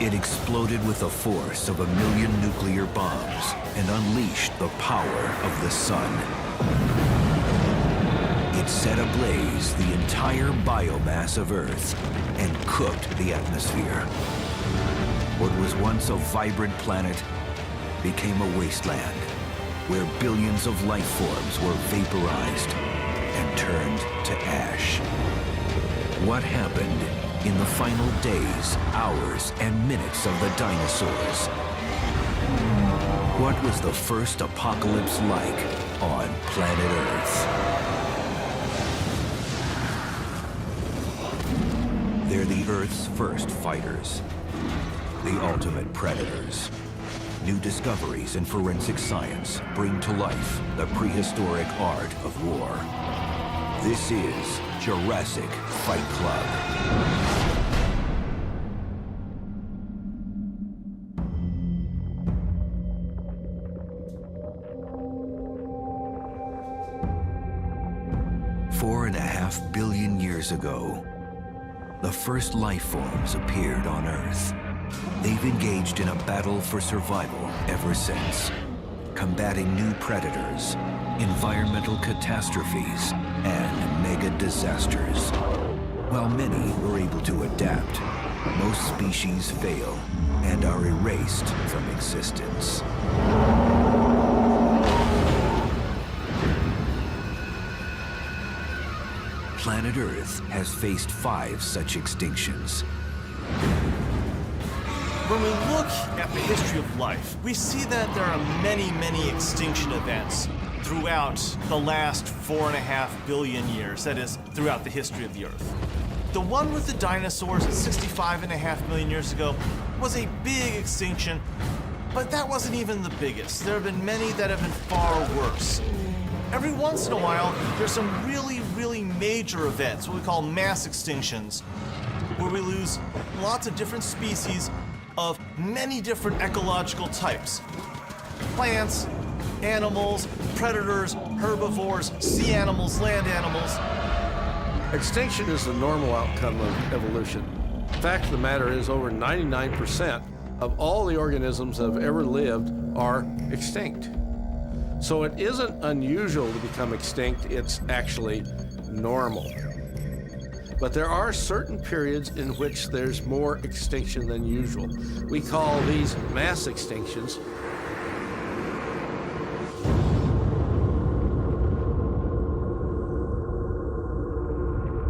It exploded with the force of 1,000,000 nuclear bombs and unleashed the power of the sun. It set ablaze the entire biomass of Earth and cooked the atmosphere. What was once a vibrant planet became a wasteland where billions of life forms were vaporized and turned to ash. What happened in the final days, hours, and minutes of the dinosaurs? What was the first apocalypse like on planet Earth? They're the Earth's first fighters, the ultimate predators. New discoveries in forensic science bring to life the prehistoric art of war. This is Jurassic Fight Club. Four and a half billion years ago, the first life forms appeared on Earth. They've engaged in a battle for survival ever since, combating new predators, environmental catastrophes, and mega disasters. While many were able to adapt, most species fail and are erased from existence. Planet Earth has faced 5 such extinctions. When we look at the history of life, we see that there are many, many extinction events throughout the last 4.5 billion years, that is, throughout the history of the Earth. The one with the dinosaurs at 65.5 million years ago was a big extinction, but that wasn't even the biggest. There have been many that have been far worse. Every once in a while, there's some really, really major events, what we call mass extinctions, where we lose lots of different species of many different ecological types. Plants, animals, predators, herbivores, sea animals, land animals. Extinction is the normal outcome of evolution. The fact of the matter is over 99% of all the organisms that have ever lived are extinct. So it isn't unusual to become extinct, it's actually normal. But there are certain periods in which there's more extinction than usual. We call these mass extinctions.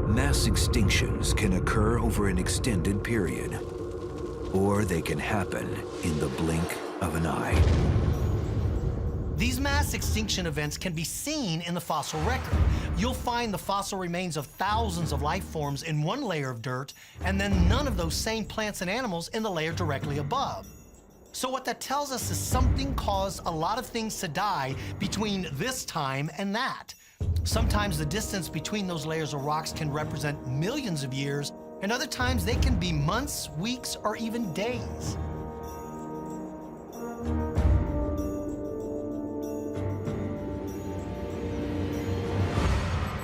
Mass extinctions can occur over an extended period, or they can happen in the blink of an eye. These mass extinction events can be seen in the fossil record. You'll find the fossil remains of thousands of life forms in one layer of dirt, and then none of those same plants and animals in the layer directly above. So what that tells us is something caused a lot of things to die between this time and that. Sometimes the distance between those layers of rocks can represent millions of years, and other times they can be months, weeks, or even days.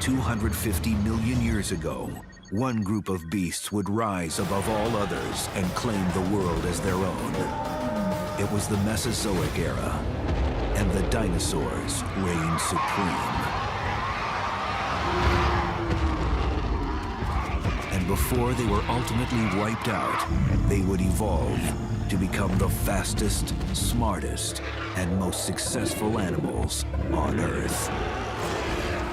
250 million years ago, one group of beasts would rise above all others and claim the world as their own. It was the Mesozoic era, and the dinosaurs reigned supreme. And before they were ultimately wiped out, they would evolve to become the fastest, smartest, and most successful animals on Earth.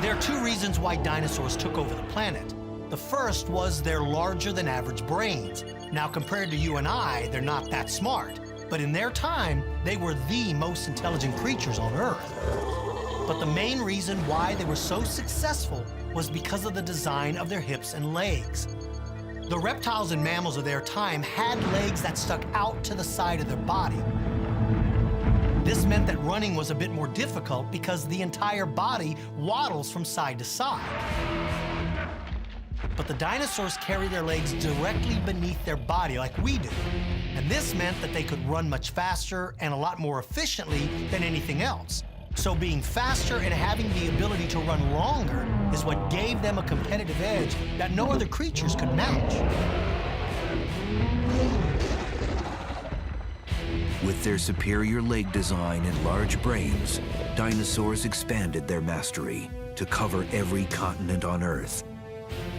There are 2 reasons why dinosaurs took over the planet. The first was their larger than average brains. Now, compared to you and I, they're not that smart. But in their time, they were the most intelligent creatures on Earth. But the main reason why they were so successful was because of the design of their hips and legs. The reptiles and mammals of their time had legs that stuck out to the side of their body. This meant that running was a bit more difficult because the entire body waddles from side to side. But the dinosaurs carry their legs directly beneath their body like we do. And this meant that they could run much faster and a lot more efficiently than anything else. So being faster and having the ability to run longer is what gave them a competitive edge that no other creatures could match. With their superior leg design and large brains, dinosaurs expanded their mastery to cover every continent on Earth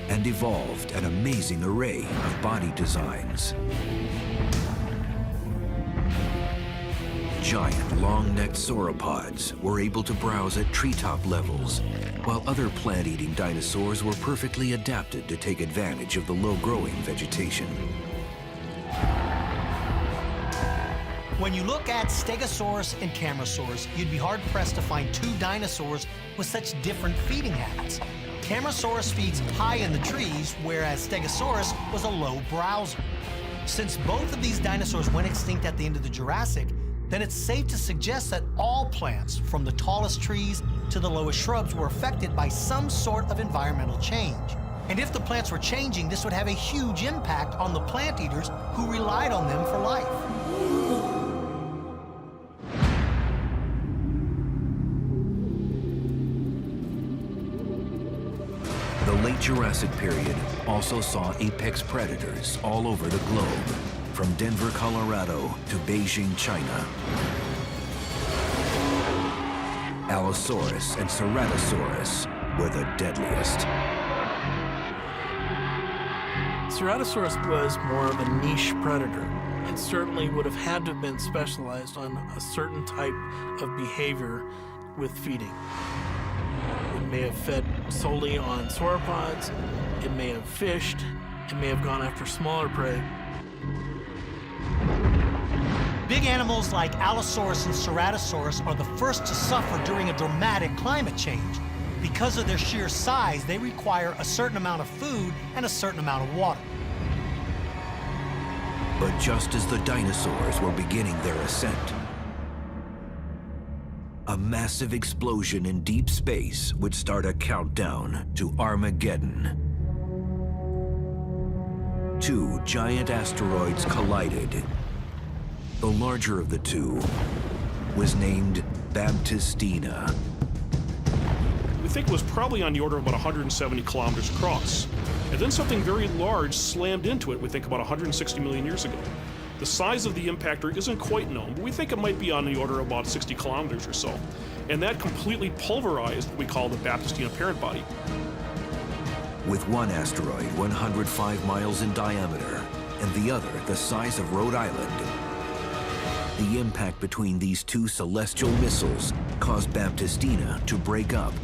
and evolved an amazing array of body designs. Giant, long-necked sauropods were able to browse at treetop levels, while other plant-eating dinosaurs were perfectly adapted to take advantage of the low-growing vegetation. When you look at Stegosaurus and Camarasaurus, you'd be hard-pressed to find two dinosaurs with such different feeding habits. Camarasaurus feeds high in the trees, whereas Stegosaurus was a low browser. Since both of these dinosaurs went extinct at the end of the Jurassic, then it's safe to suggest that all plants, from the tallest trees to the lowest shrubs, were affected by some sort of environmental change. And if the plants were changing, this would have a huge impact on the plant eaters who relied on them for life. The late Jurassic period also saw apex predators all over the globe, from Denver, Colorado to Beijing, China. Allosaurus and Ceratosaurus were the deadliest. Ceratosaurus was more of a niche predator. It certainly would have had to have been specialized on a certain type of behavior with feeding. It may have fed solely on sauropods, it may have fished, it may have gone after smaller prey. Big animals like Allosaurus and Ceratosaurus are the first to suffer during a dramatic climate change. Because of their sheer size, they require a certain amount of food and a certain amount of water. But just as the dinosaurs were beginning their ascent, a massive explosion in deep space would start a countdown to Armageddon. Two giant asteroids collided. The larger of the two was named Baptistina. We think it was probably on the order of about 170 kilometers across. And then something very large slammed into it, we think about 160 million years ago. The size of the impactor isn't quite known, but we think it might be on the order of about 60 kilometers or so. And that completely pulverized what we call the Baptistina parent body. With one asteroid 105 miles in diameter and the other the size of Rhode Island, the impact between these two celestial missiles caused Baptistina to break up,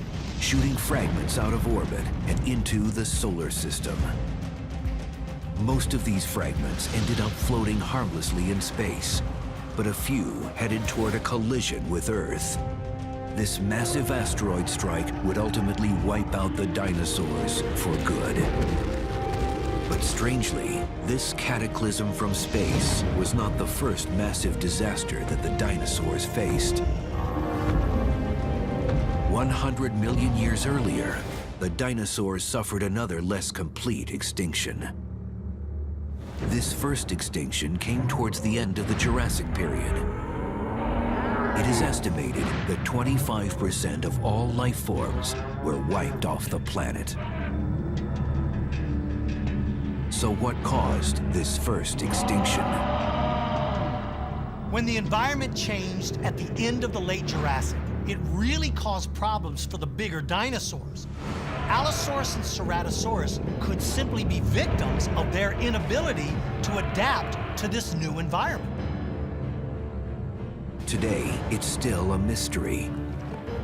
shooting fragments out of orbit and into the solar system. Most of these fragments ended up floating harmlessly in space, but a few headed toward a collision with Earth. This massive asteroid strike would ultimately wipe out the dinosaurs for good. But strangely, this cataclysm from space was not the first massive disaster that the dinosaurs faced. 100 million years earlier, the dinosaurs suffered another less complete extinction. This first extinction came towards the end of the Jurassic period. It is estimated that 25% of all life forms were wiped off the planet. So what caused this first extinction? When the environment changed at the end of the late Jurassic, it really caused problems for the bigger dinosaurs. Allosaurus and Ceratosaurus could simply be victims of their inability to adapt to this new environment. Today, it's still a mystery.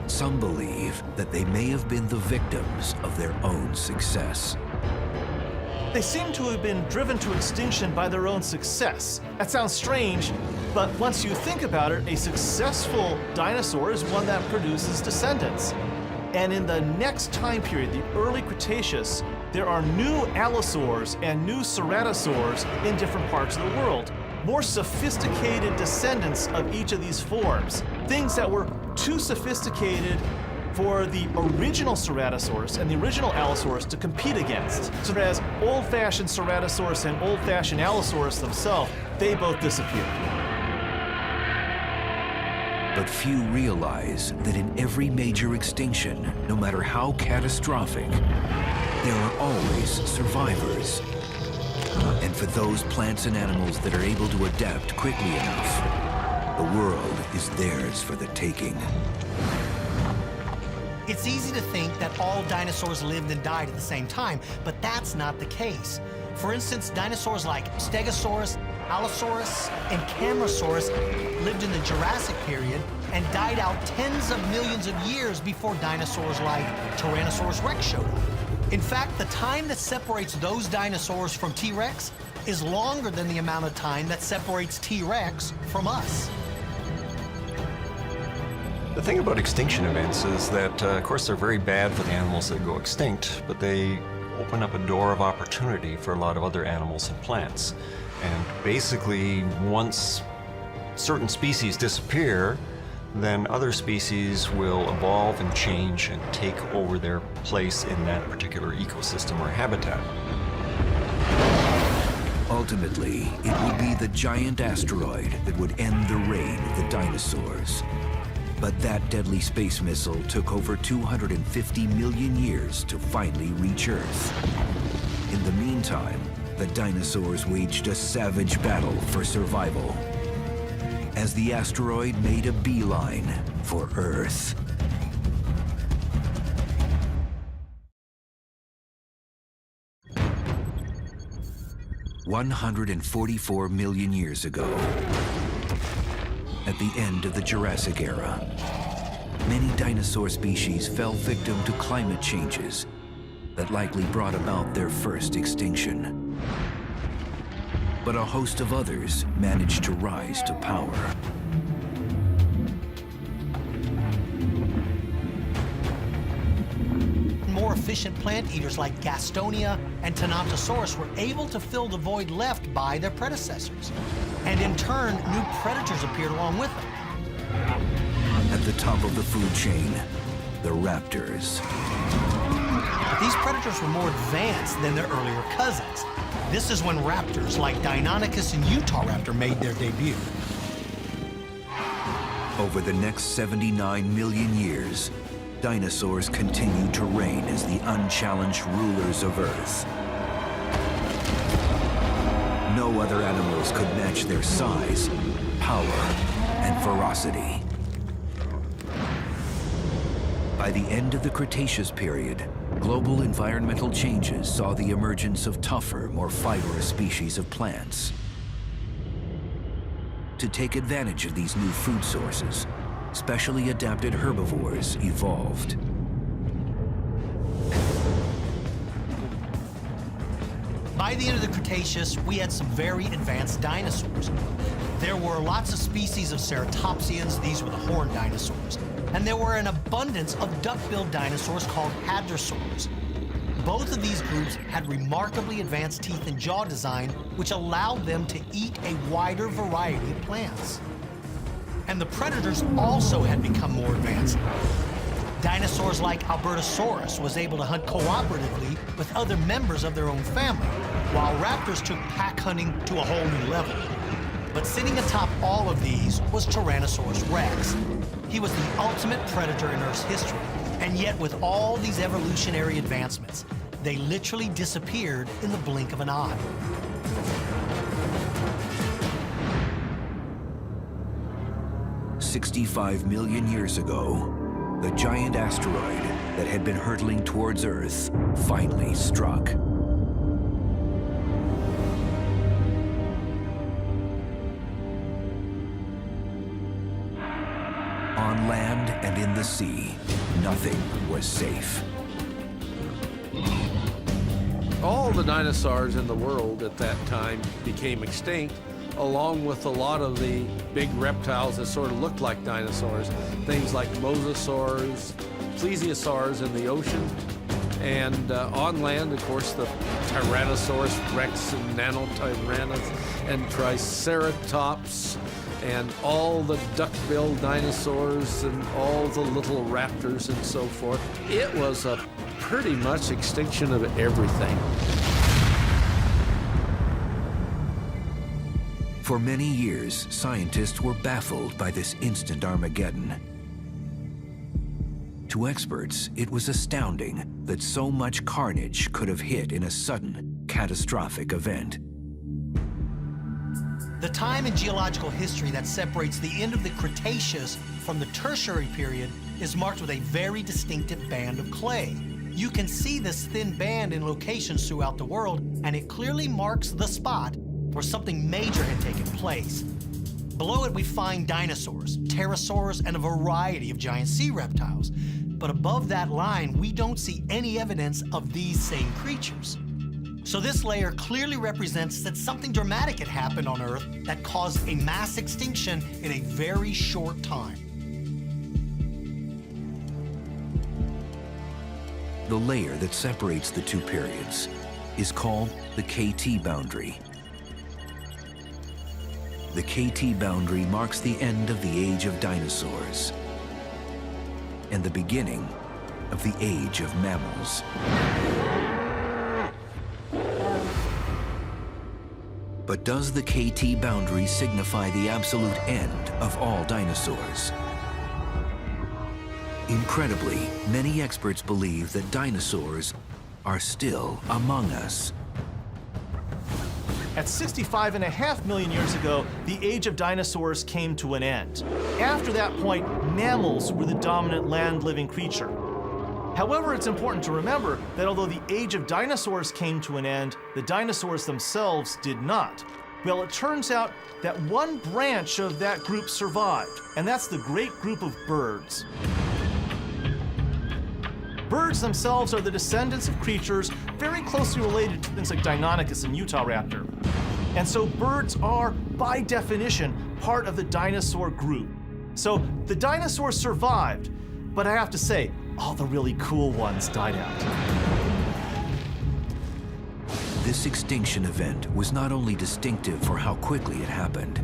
Some believe that they may have been the victims of their own success. They seem to have been driven to extinction by their own success. That sounds strange, but once you think about it, a successful dinosaur is one that produces descendants. And in the next time period, the early Cretaceous, there are new allosaurs and new ceratosaurs in different parts of the world. More sophisticated descendants of each of these forms. Things that were too sophisticated for the original Ceratosaurus and the original Allosaurus to compete against. So as old-fashioned Ceratosaurus and old-fashioned Allosaurus themselves, they both disappeared. But few realize that in every major extinction, no matter how catastrophic, there are always survivors. And for those plants and animals that are able to adapt quickly enough, The world is theirs for the taking. It's easy to think that all dinosaurs lived and died at the same time, but that's not the case. For instance, dinosaurs like Stegosaurus, Allosaurus, and Camarasaurus lived in the Jurassic period and died out tens of millions of years before dinosaurs like Tyrannosaurus Rex showed up. In fact, the time that separates those dinosaurs from T-Rex is longer than the amount of time that separates T-Rex from us. The thing about extinction events is that, of course, they're very bad for the animals that go extinct, but they open up a door of opportunity for a lot of other animals and plants. And basically, once certain species disappear, then other species will evolve and change and take over their place in that particular ecosystem or habitat. Ultimately, it would be the giant asteroid that would end the reign of the dinosaurs. But that deadly space missile took over 250 million years to finally reach Earth. In the meantime, the dinosaurs waged a savage battle for survival as the asteroid made a beeline for Earth. "144 million years ago, at the end of the Jurassic era, many dinosaur species fell victim to climate changes that likely brought about their first extinction. But a host of others managed to rise to power. More efficient plant eaters like Gastonia and Tenontosaurus were able to fill the void left by their predecessors. And in turn, new predators appeared along with them. At the top of the food chain, the raptors. But these predators were more advanced than their earlier cousins. This is when raptors like Deinonychus and Utahraptor made their debut. Over the next 79 million years, dinosaurs continued to reign as the unchallenged rulers of Earth. No other animals could match their size, power, and ferocity. By the end of the Cretaceous period, global environmental changes saw the emergence of tougher, more fibrous species of plants. To take advantage of these new food sources, specially adapted herbivores evolved. By the end of the Cretaceous, we had some very advanced dinosaurs. There were lots of species of ceratopsians, these were the horned dinosaurs, and there were an abundance of duck-billed dinosaurs called hadrosaurs. Both of these groups had remarkably advanced teeth and jaw design, which allowed them to eat a wider variety of plants. And the predators also had become more advanced. Dinosaurs like Albertosaurus was able to hunt cooperatively with other members of their own family, while raptors took pack hunting to a whole new level. But sitting atop all of these was Tyrannosaurus Rex. He was the ultimate predator in Earth's history, and yet with all these evolutionary advancements, they literally disappeared in the blink of an eye. "65 million years ago, the giant asteroid that had been hurtling towards Earth finally struck. On land and in the sea, nothing was safe. All the dinosaurs in the world at that time became extinct, along with a lot of the big reptiles that sort of looked like dinosaurs. Things like mosasaurs, plesiosaurs in the ocean, and on land, of course, the Tyrannosaurus Rex and Nanotyrannus and Triceratops, and all the duck-billed dinosaurs and all the little raptors and so forth. It was a pretty much extinction of everything. For many years, scientists were baffled by this instant Armageddon. To experts, it was astounding that so much carnage could have hit in a sudden, catastrophic event. The time in geological history that separates the end of the Cretaceous from the Tertiary period is marked with a very distinctive band of clay. You can see this thin band in locations throughout the world, and it clearly marks the spot where something major had taken place. Below it, we find dinosaurs, pterosaurs, and a variety of giant sea reptiles. But above that line, we don't see any evidence of these same creatures. So this layer clearly represents that something dramatic had happened on Earth that caused a mass extinction in a very short time. The layer that separates the two periods is called the KT boundary. The KT boundary marks the end of the age of dinosaurs and the beginning of the age of mammals. But does the KT boundary signify the absolute end of all dinosaurs? Incredibly, many experts believe that dinosaurs are still among us. At 65.5 million years ago, the age of dinosaurs came to an end. After that point, mammals were the dominant land-living creature. However, it's important to remember that although the age of dinosaurs came to an end, the dinosaurs themselves did not. Well, it turns out that one branch of that group survived, and that's the great group of birds. Birds themselves are the descendants of creatures very closely related to things like Deinonychus and Utahraptor. And so birds are, by definition, part of the dinosaur group. So the dinosaurs survived, but I have to say, all the really cool ones died out. This extinction event was not only distinctive for how quickly it happened.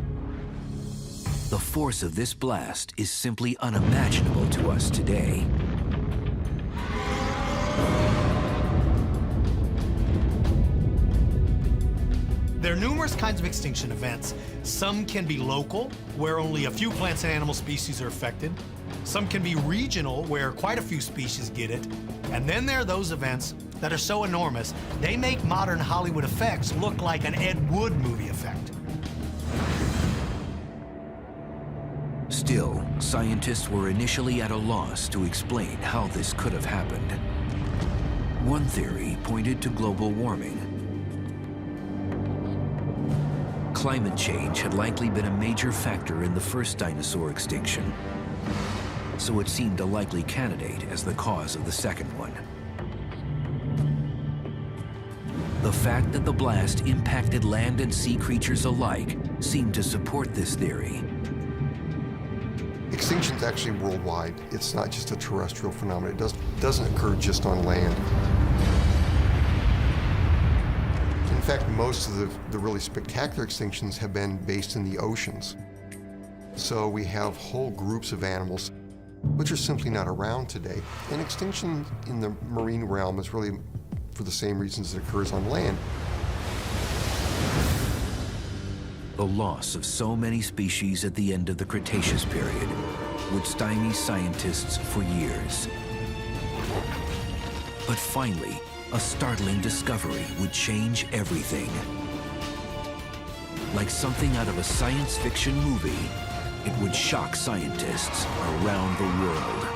The force of this blast is simply unimaginable to us today. There are numerous kinds of extinction events. Some can be local, where only a few plants and animal species are affected. Some can be regional, where quite a few species get it. And then there are those events that are so enormous, they make modern Hollywood effects look like an Ed Wood movie effect. Still, scientists were initially at a loss to explain how this could have happened. One theory pointed to global warming. Climate change had likely been a major factor in the first dinosaur extinction, so it seemed a likely candidate as the cause of the second one. The fact that the blast impacted land and sea creatures alike seemed to support this theory. Extinction's actually worldwide. It's not just a terrestrial phenomenon. It doesn't occur just on land. In fact, most of the really spectacular extinctions have been based in the oceans. So we have whole groups of animals which are simply not around today. And extinction in the marine realm is really for the same reasons it occurs on land. The loss of so many species at the end of the Cretaceous period would stymie scientists for years. But finally, a startling discovery would change everything. Like something out of a science fiction movie, it would shock scientists around the world.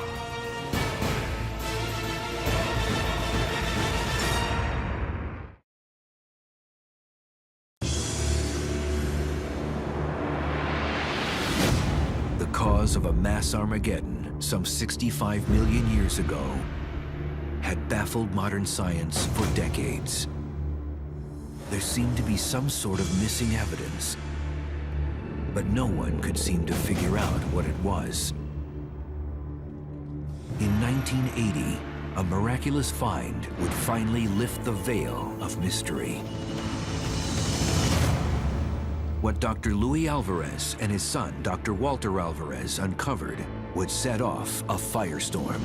The cause of a mass Armageddon some 65 million years ago had baffled modern science for decades. There seemed to be some sort of missing evidence, but no one could seem to figure out what it was. In 1980, a miraculous find would finally lift the veil of mystery. What Dr. Luis Alvarez and his son, Dr. Walter Alvarez, uncovered would set off a firestorm.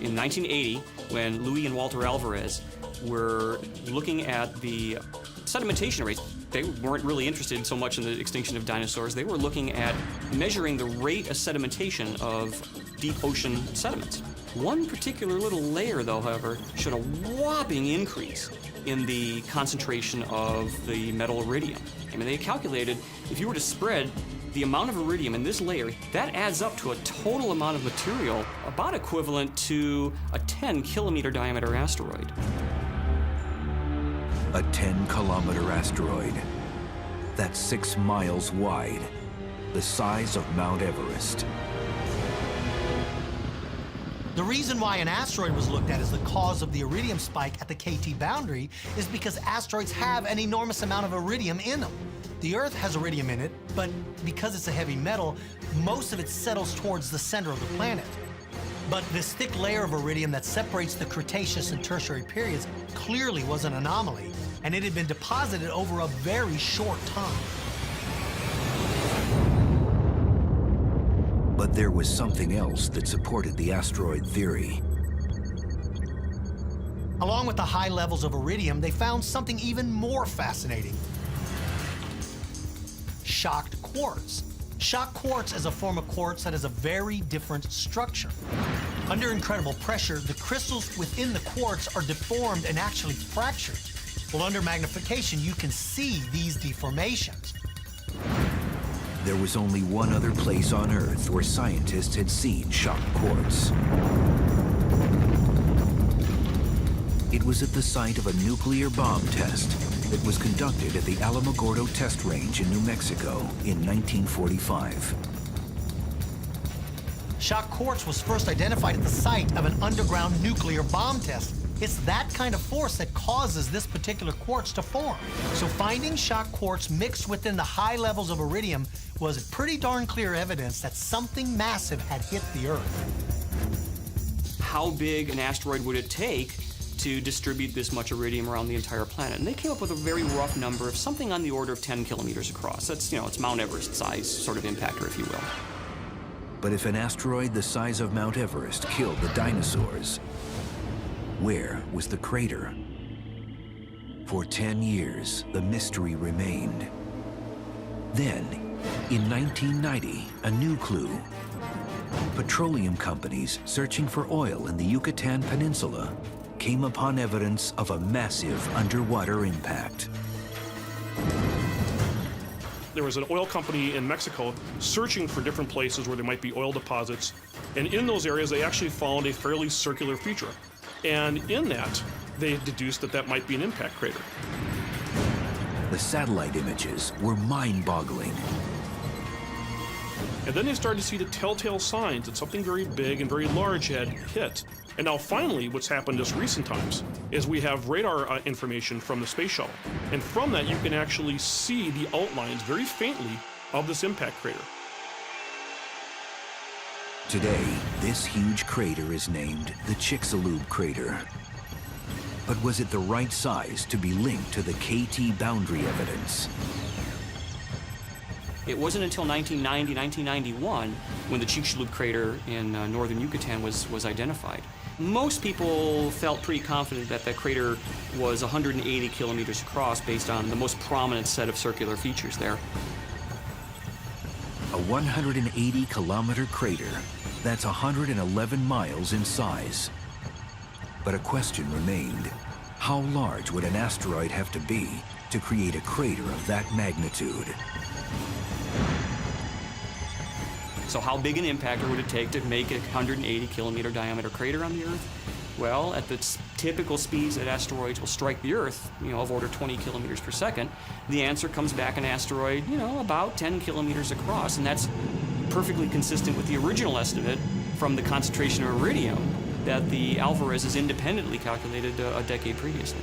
In 1980, when Luis and Walter Alvarez were looking at the sedimentation rates, they weren't really interested so much in the extinction of dinosaurs. They were looking at measuring the rate of sedimentation of deep ocean sediments. One particular little layer, though, however, showed a whopping increase in the concentration of the metal iridium. I mean, they calculated if you were to spread the amount of iridium in this layer, that adds up to a total amount of material about equivalent to a 10-kilometer diameter asteroid. A 10-kilometer asteroid. That's 6 miles wide, the size of Mount Everest. The reason why an asteroid was looked at as the cause of the iridium spike at the KT boundary is because asteroids have an enormous amount of iridium in them. The Earth has iridium in it, but because it's a heavy metal, most of it settles towards the center of the planet. But this thick layer of iridium that separates the Cretaceous and Tertiary periods clearly was an anomaly, and it had been deposited over a very short time. But there was something else that supported the asteroid theory. Along with the high levels of iridium, they found something even more fascinating. Shocked quartz. Shocked quartz is a form of quartz that has a very different structure. Under incredible pressure, the crystals within the quartz are deformed and actually fractured. Well, under magnification, you can see these deformations. There was only one other place on Earth where scientists had seen shocked quartz. It was at the site of a nuclear bomb test that was conducted at the Alamogordo test range in New Mexico in 1945. Shocked quartz was first identified at the site of an underground nuclear bomb test. It's that kind of force that causes this particular quartz to form. So finding shocked quartz mixed within the high levels of iridium was pretty darn clear evidence that something massive had hit the Earth. How big an asteroid would it take to distribute this much iridium around the entire planet? And they came up with a very rough number of something on the order of 10 kilometers across. That's, it's Mount Everest size sort of impactor, if you will. But if an asteroid the size of Mount Everest killed the dinosaurs, where was the crater? For 10 years, the mystery remained. Then, in 1990, a new clue. Petroleum companies searching for oil in the Yucatan Peninsula came upon evidence of a massive underwater impact. There was an oil company in Mexico searching for different places where there might be oil deposits. And in those areas, they actually found a fairly circular feature. And in that, they deduced that that might be an impact crater. The satellite images were mind-boggling. And then they started to see the telltale signs that something very big and very large had hit. And now finally, what's happened just recent times is we have radar information from the space shuttle. And from that, you can actually see the outlines very faintly of this impact crater. Today, this huge crater is named the Chicxulub crater. But was it the right size to be linked to the KT boundary evidence? It wasn't until 1990, 1991 when the Chicxulub crater in northern Yucatan was identified. Most people felt pretty confident that that crater was 180 kilometers across based on the most prominent set of circular features there. A 180-kilometer crater, that's 111 miles in size. But a question remained. How large would an asteroid have to be to create a crater of that magnitude? So how big an impactor would it take to make a 180-kilometer diameter crater on the Earth? Well, at the typical speeds that asteroids will strike the Earth, of order 20 kilometers per second, the answer comes back an asteroid, about 10 kilometers across, and that's perfectly consistent with the original estimate from the concentration of iridium that the Alvarez's independently calculated a decade previously.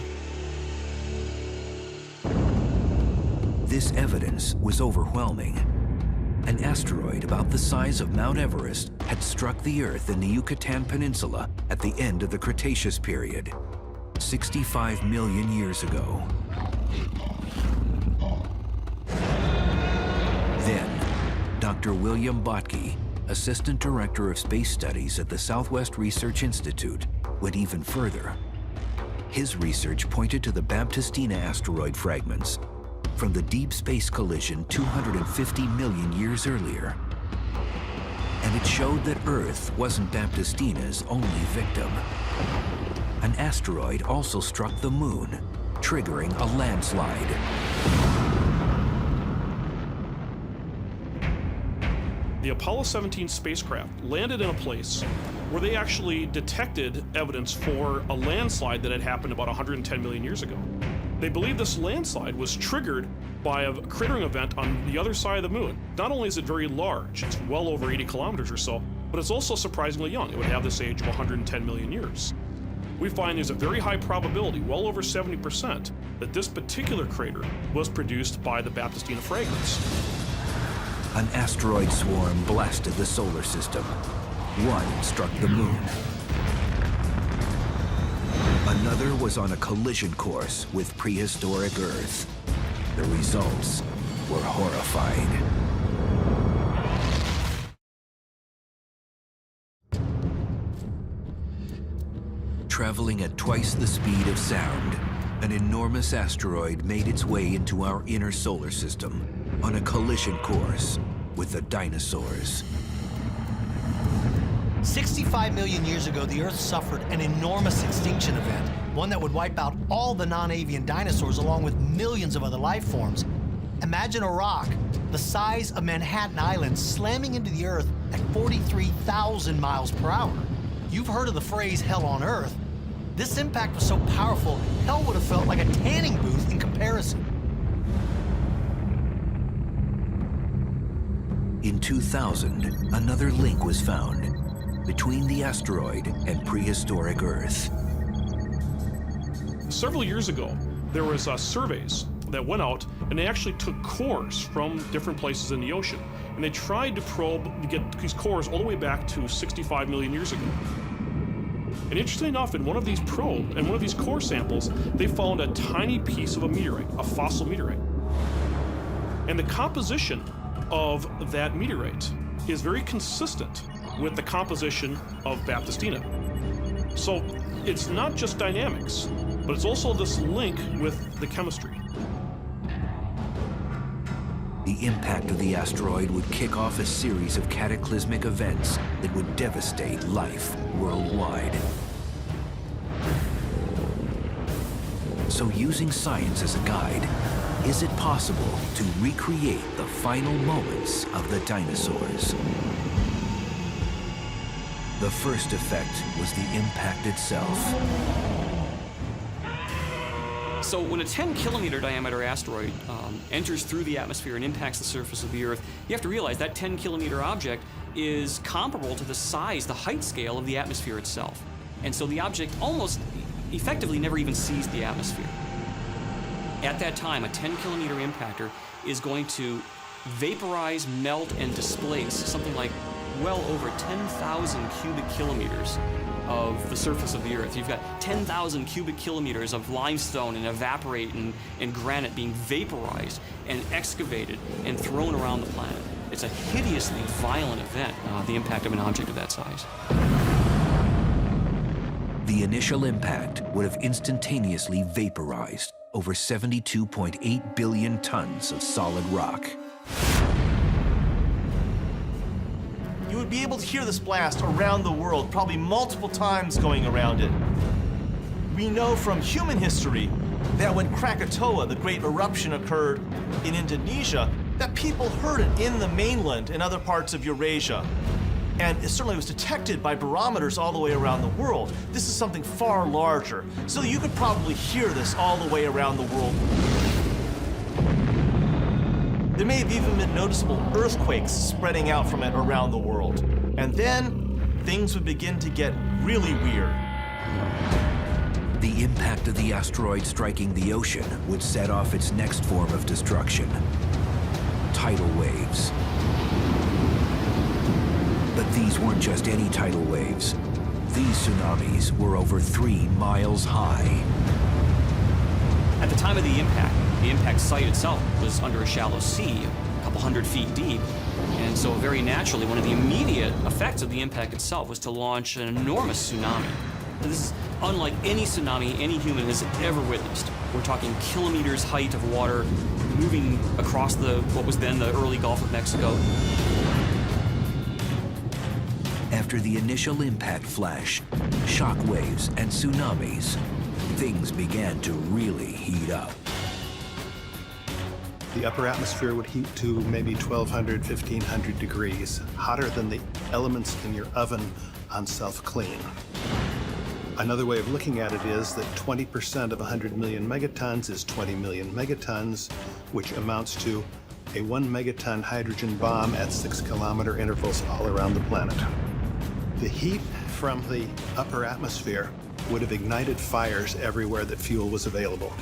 This evidence was overwhelming. An asteroid about the size of Mount Everest had struck the Earth in the Yucatan Peninsula at the end of the Cretaceous period, 65 million years ago. Then, Dr. William Bottke, Assistant Director of Space Studies at the Southwest Research Institute, went even further. His research pointed to the Baptistina asteroid fragments from the deep space collision 250 million years earlier. and it showed that Earth wasn't Baptistina's only victim. An asteroid also struck the moon, triggering a landslide. The Apollo 17 spacecraft landed in a place where they actually detected evidence for a landslide that had happened about 110 million years ago. They believe this landslide was triggered by a cratering event on the other side of the moon. Not only is it very large, it's well over 80 kilometers or so, but it's also surprisingly young. It would have this age of 110 million years. We find there's a very high probability, well over 70%, that this particular crater was produced by the Baptistina fragments. An asteroid swarm blasted the solar system. One struck the moon. Another was on a collision course with prehistoric Earth. The results were horrifying. Traveling at twice the speed of sound, an enormous asteroid made its way into our inner solar system on a collision course with the dinosaurs. 65 million years ago, the Earth suffered an enormous extinction event, one that would wipe out all the non-avian dinosaurs along with millions of other life forms. Imagine a rock the size of Manhattan Island slamming into the Earth at 43,000 miles per hour. You've heard of the phrase hell on Earth. This impact was so powerful, hell would have felt like a tanning booth in comparison. In 2000, another link was found between the asteroid and prehistoric Earth. Several years ago, there was surveys that went out, and they actually took cores from different places in the ocean, and they tried to probe to get these cores all the way back to 65 million years ago. And interestingly enough, in one of these core samples, they found a tiny piece of a meteorite, a fossil meteorite. And the composition of that meteorite is very consistent with the composition of Baptistina. So it's not just dynamics, but it's also this link with the chemistry. The impact of the asteroid would kick off a series of cataclysmic events that would devastate life worldwide. So using science as a guide, is it possible to recreate the final moments of the dinosaurs? The first effect was the impact itself. So when a 10-kilometer diameter asteroid enters through the atmosphere and impacts the surface of the Earth, you have to realize that 10-kilometer object is comparable to the size, the height scale of the atmosphere itself. And so the object almost effectively never even sees the atmosphere. At that time, a 10-kilometer impactor is going to vaporize, melt, and displace something like well over 10,000 cubic kilometers of the surface of the Earth. You've got 10,000 cubic kilometers of limestone and evaporate and granite being vaporized and excavated and thrown around the planet. It's a hideously violent event, the impact of an object of that size. The initial impact would have instantaneously vaporized over 72.8 billion tons of solid rock. You would be able to hear this blast around the world, probably multiple times going around it. We know from human history that when Krakatoa, the great eruption, occurred in Indonesia, that people heard it in the mainland and other parts of Eurasia. And it certainly was detected by barometers all the way around the world. This is something far larger. So you could probably hear this all the way around the world. There may have even been noticeable earthquakes spreading out from it around the world. And then things would begin to get really weird. The impact of the asteroid striking the ocean would set off its next form of destruction: tidal waves. But these weren't just any tidal waves. These tsunamis were over 3 miles high. At the time of the impact site itself was under a shallow sea, a couple hundred feet deep. And so very naturally, one of the immediate effects of the impact itself was to launch an enormous tsunami. This is unlike any tsunami any human has ever witnessed. We're talking kilometers height of water moving across what was then the early Gulf of Mexico. After the initial impact flash, shock waves, and tsunamis, things began to really heat up. The upper atmosphere would heat to maybe 1,200, 1,500 degrees, hotter than the elements in your oven on self-clean. Another way of looking at it is that 20% of 100 million megatons is 20 million megatons, which amounts to a 1 megaton hydrogen bomb at 6-kilometer intervals all around the planet. The heat from the upper atmosphere would have ignited fires everywhere that fuel was available,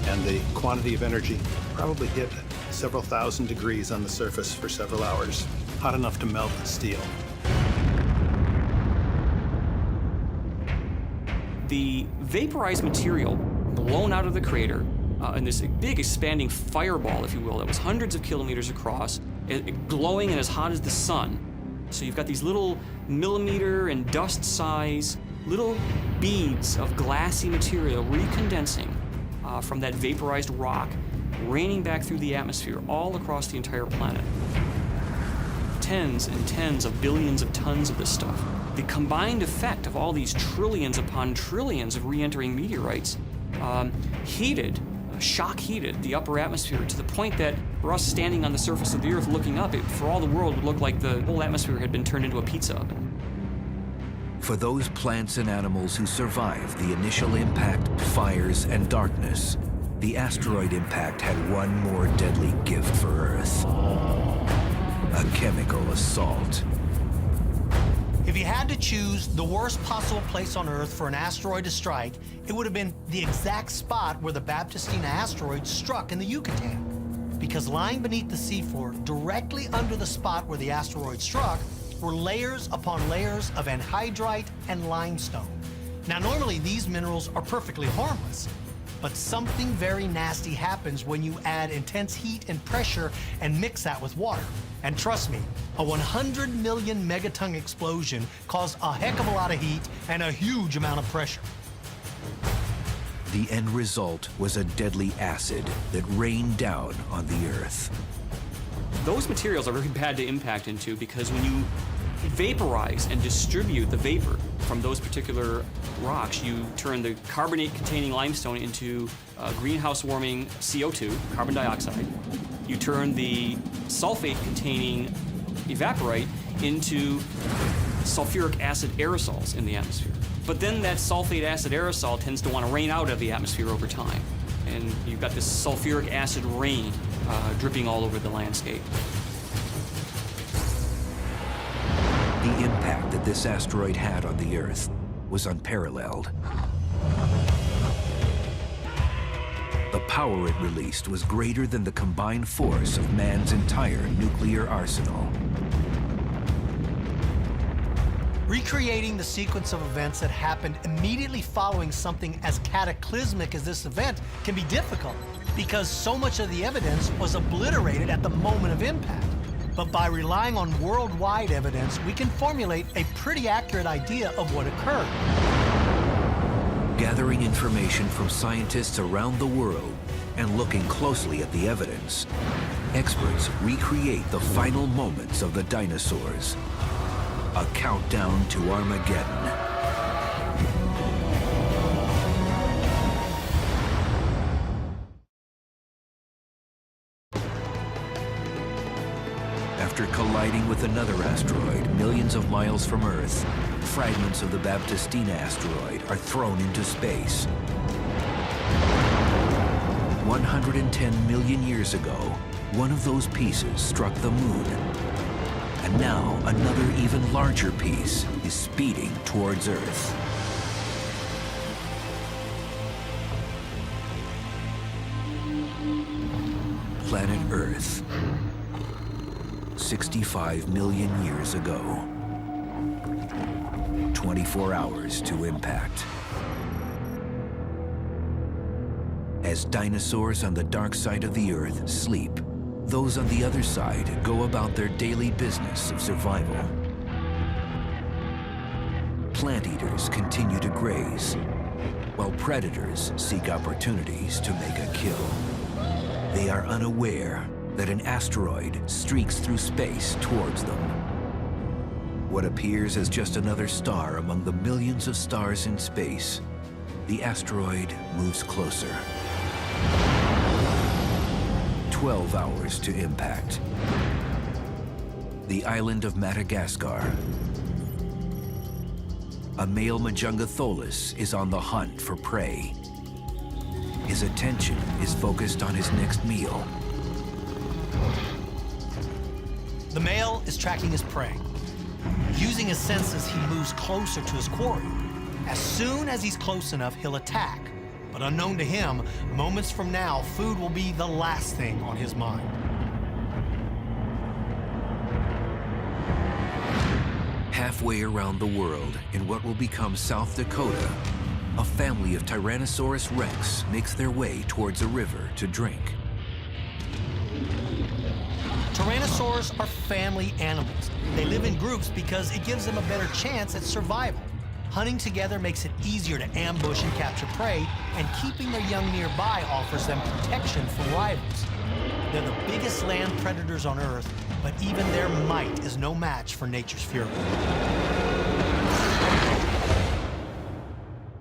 and the quantity of energy probably hit several thousand degrees on the surface for several hours, hot enough to melt steel. The vaporized material blown out of the crater in this big expanding fireball, if you will, that was hundreds of kilometers across, glowing and as hot as the sun. So you've got these little millimeter and dust size little beads of glassy material recondensing from that vaporized rock, raining back through the atmosphere all across the entire planet. Tens and tens of billions of tons of this stuff. The combined effect of all these trillions upon trillions of re-entering meteorites shock heated the upper atmosphere to the point that for us standing on the surface of the Earth looking up, it, for all the world, would look like the whole atmosphere had been turned into a pizza oven. For those plants and animals who survived the initial impact, fires, and darkness, the asteroid impact had one more deadly gift for Earth: a chemical assault. If you had to choose the worst possible place on Earth for an asteroid to strike, it would have been the exact spot where the Baptistina asteroid struck in the Yucatan. Because lying beneath the seafloor, directly under the spot where the asteroid struck, were layers upon layers of anhydrite and limestone. Now, normally these minerals are perfectly harmless, but something very nasty happens when you add intense heat and pressure and mix that with water. And trust me, a 100 million megaton explosion caused a heck of a lot of heat and a huge amount of pressure. The end result was a deadly acid that rained down on the Earth. Those materials are very bad to impact into because when you vaporize and distribute the vapor from those particular rocks, you turn the carbonate-containing limestone into greenhouse warming CO2, carbon dioxide. You turn the sulfate-containing evaporite into sulfuric acid aerosols in the atmosphere. But then that sulfate acid aerosol tends to want to rain out of the atmosphere over time. And you've got this sulfuric acid rain dripping all over the landscape. The impact that this asteroid had on the Earth was unparalleled. The power it released was greater than the combined force of man's entire nuclear arsenal. Recreating the sequence of events that happened immediately following something as cataclysmic as this event can be difficult because so much of the evidence was obliterated at the moment of impact. But by relying on worldwide evidence, we can formulate a pretty accurate idea of what occurred. Gathering information from scientists around the world and looking closely at the evidence, experts recreate the final moments of the dinosaurs. A countdown to Armageddon. After colliding with another asteroid millions of miles from Earth, fragments of the Baptistina asteroid are thrown into space. 110 million years ago, one of those pieces struck the moon. And now another even larger piece is speeding towards Earth. Planet Earth, 65 million years ago. 24 hours to impact. As dinosaurs on the dark side of the Earth sleep, those on the other side go about their daily business of survival. Plant eaters continue to graze, while predators seek opportunities to make a kill. They are unaware that an asteroid streaks through space towards them. What appears as just another star among the millions of stars in space, the asteroid moves closer. 12 hours to impact. The island of Madagascar. A male Majungatholus is on the hunt for prey. His attention is focused on his next meal. The male is tracking his prey. Using his senses, he moves closer to his quarry. As soon as he's close enough, he'll attack. But unknown to him, moments from now, food will be the last thing on his mind. Halfway around the world, in what will become South Dakota, a family of Tyrannosaurus rex makes their way towards a river to drink. Tyrannosaurs are family animals. They live in groups because it gives them a better chance at survival. Hunting together makes it easier to ambush and capture prey, and keeping their young nearby offers them protection from rivals. They're the biggest land predators on Earth, but even their might is no match for nature's fury.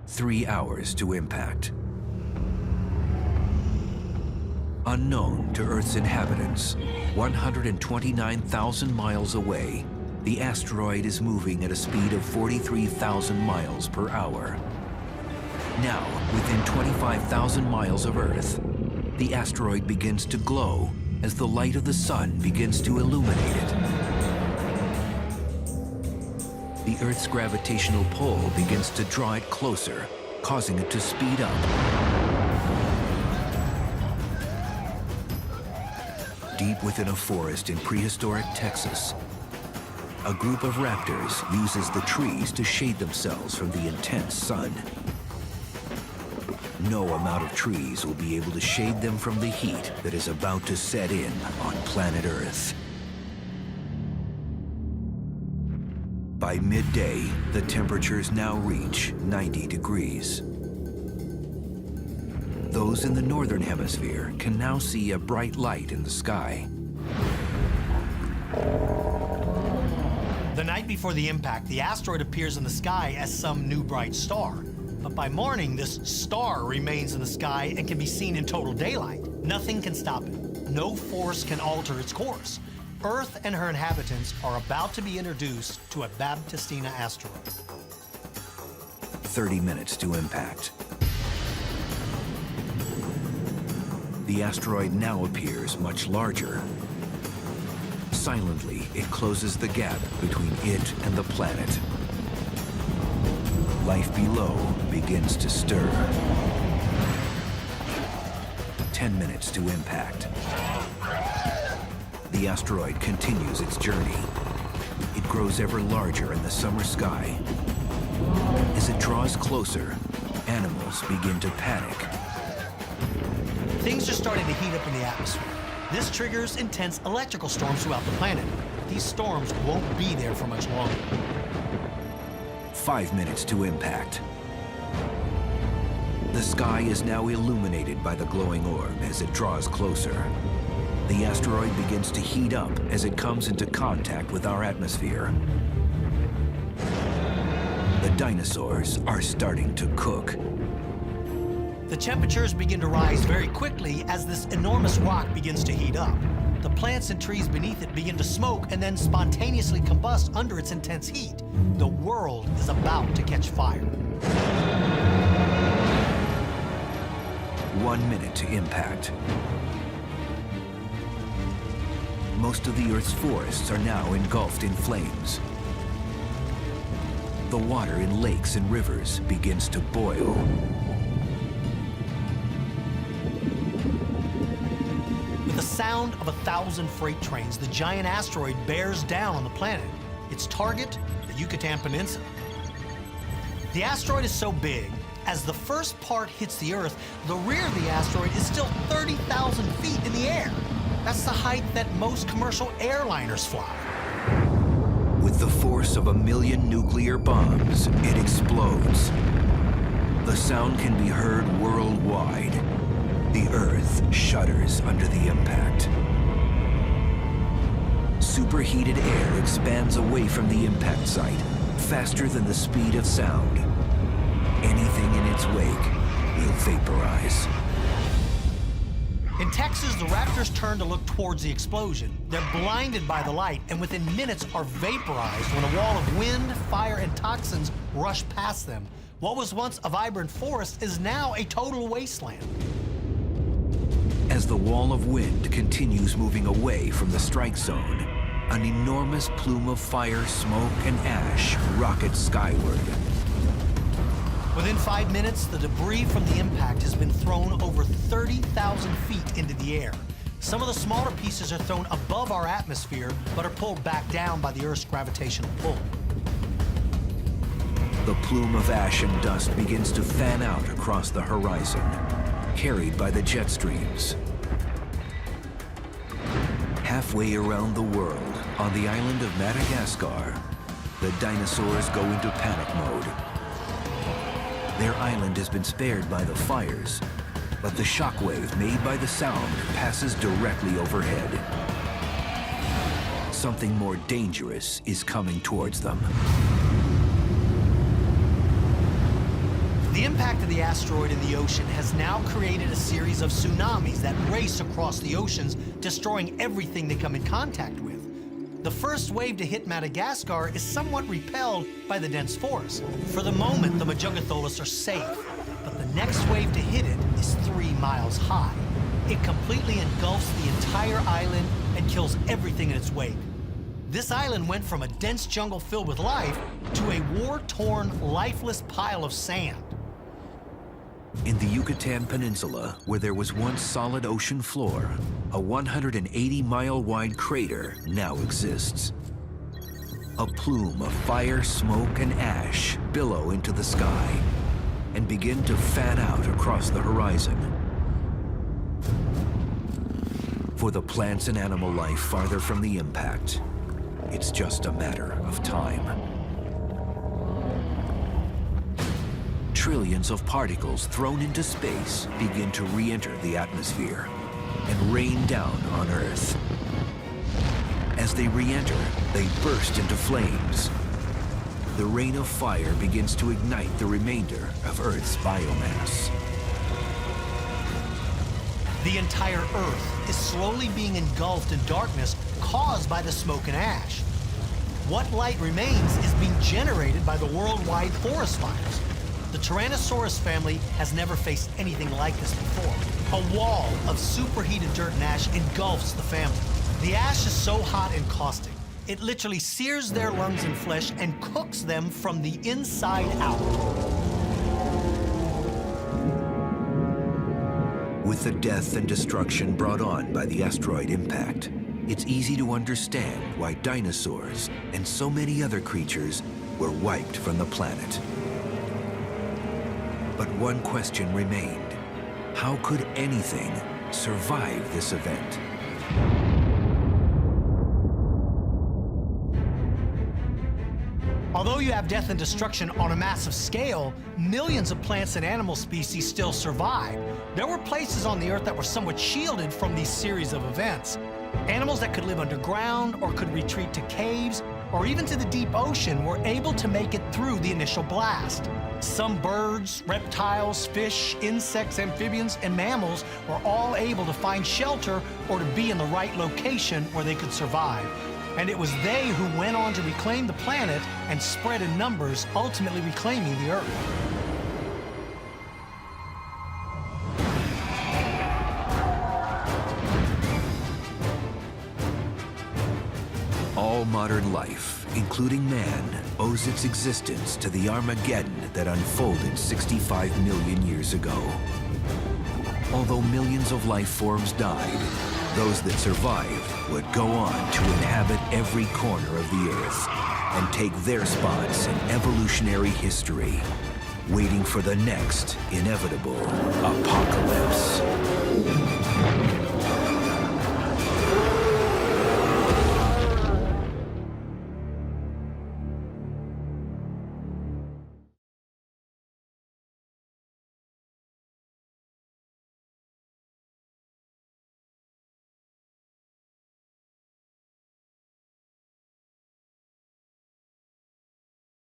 3 hours to impact. Unknown to Earth's inhabitants, 129,000 miles away, the asteroid is moving at a speed of 43,000 miles per hour. Now, within 25,000 miles of Earth, the asteroid begins to glow as the light of the sun begins to illuminate it. The Earth's gravitational pull begins to draw it closer, causing it to speed up. Deep within a forest in prehistoric Texas, a group of raptors uses the trees to shade themselves from the intense sun. No amount of trees will be able to shade them from the heat that is about to set in on planet Earth. By midday, the temperatures now reach 90 degrees. Those in the northern hemisphere can now see a bright light in the sky. The night before the impact, the asteroid appears in the sky as some new bright star. But by morning, this star remains in the sky and can be seen in total daylight. Nothing can stop it. No force can alter its course. Earth and her inhabitants are about to be introduced to a Baptistina asteroid. 30 minutes to impact. The asteroid now appears much larger. Silently, it closes the gap between it and the planet. Life below begins to stir. 10 minutes to impact. The asteroid continues its journey. It grows ever larger in the summer sky. As it draws closer, animals begin to panic. Things are starting to heat up in the atmosphere. This triggers intense electrical storms throughout the planet. These storms won't be there for much longer. 5 minutes to impact. The sky is now illuminated by the glowing orb as it draws closer. The asteroid begins to heat up as it comes into contact with our atmosphere. The dinosaurs are starting to cook. The temperatures begin to rise very quickly as this enormous rock begins to heat up. The plants and trees beneath it begin to smoke and then spontaneously combust under its intense heat. The world is about to catch fire. 1 minute to impact. Most of the Earth's forests are now engulfed in flames. The water in lakes and rivers begins to boil. With the sound of 1,000 freight trains, the giant asteroid bears down on the planet. Its target, the Yucatan Peninsula. The asteroid is so big, as the first part hits the Earth, the rear of the asteroid is still 30,000 feet in the air. That's the height that most commercial airliners fly. With the force of 1,000,000 nuclear bombs, it explodes. The sound can be heard worldwide. The Earth shudders under the impact. Superheated air expands runs away from the impact site faster than the speed of sound. Anything in its wake will vaporize. In Texas, the raptors turn to look towards the explosion. They're blinded by the light and within minutes are vaporized when a wall of wind, fire, and toxins rush past them. What was once a vibrant forest is now a total wasteland. As the wall of wind continues moving away from the strike zone, an enormous plume of fire, smoke, and ash rockets skyward. Within 5 minutes, the debris from the impact has been thrown over 30,000 feet into the air. Some of the smaller pieces are thrown above our atmosphere, but are pulled back down by the Earth's gravitational pull. The plume of ash and dust begins to fan out across the horizon, carried by the jet streams. Halfway around the world, on the island of Madagascar, the dinosaurs go into panic mode. Their island has been spared by the fires, but the shockwave made by the sound passes directly overhead. Something more dangerous is coming towards them. The impact of the asteroid in the ocean has now created a series of tsunamis that race across the oceans, destroying everything they come in contact with. The first wave to hit Madagascar is somewhat repelled by the dense forest. For the moment, the Majungatholus are safe, but the next wave to hit it is 3 miles high. It completely engulfs the entire island and kills everything in its wake. This island went from a dense jungle filled with life to a war-torn, lifeless pile of sand. In the Yucatan Peninsula, where there was once solid ocean floor, a 180-mile-wide crater now exists. A plume of fire, smoke, and ash billow into the sky and begin to fan out across the horizon. For the plants and animal life farther from the impact, it's just a matter of time. Trillions of particles thrown into space begin to re-enter the atmosphere and rain down on Earth. As they re-enter, they burst into flames. The rain of fire begins to ignite the remainder of Earth's biomass. The entire Earth is slowly being engulfed in darkness caused by the smoke and ash. What light remains is being generated by the worldwide forest fires. The Tyrannosaurus family has never faced anything like this before. A wall of superheated dirt and ash engulfs the family. The ash is so hot and caustic, it literally sears their lungs and flesh and cooks them from the inside out. With the death and destruction brought on by the asteroid impact, it's easy to understand why dinosaurs and so many other creatures were wiped from the planet. But one question remained. How could anything survive this event? Although you have death and destruction on a massive scale, millions of plants and animal species still survive. There were places on the Earth that were somewhat shielded from these series of events. Animals that could live underground or could retreat to caves or even to the deep ocean were able to make it through the initial blast. Some birds, reptiles, fish, insects, amphibians, and mammals were all able to find shelter or to be in the right location where they could survive. And it was they who went on to reclaim the planet and spread in numbers, ultimately reclaiming the Earth. All modern life, including man, owes its existence to the Armageddon that unfolded 65 million years ago. Although millions of life forms died, those that survived would go on to inhabit every corner of the Earth and take their spots in evolutionary history, waiting for the next inevitable apocalypse.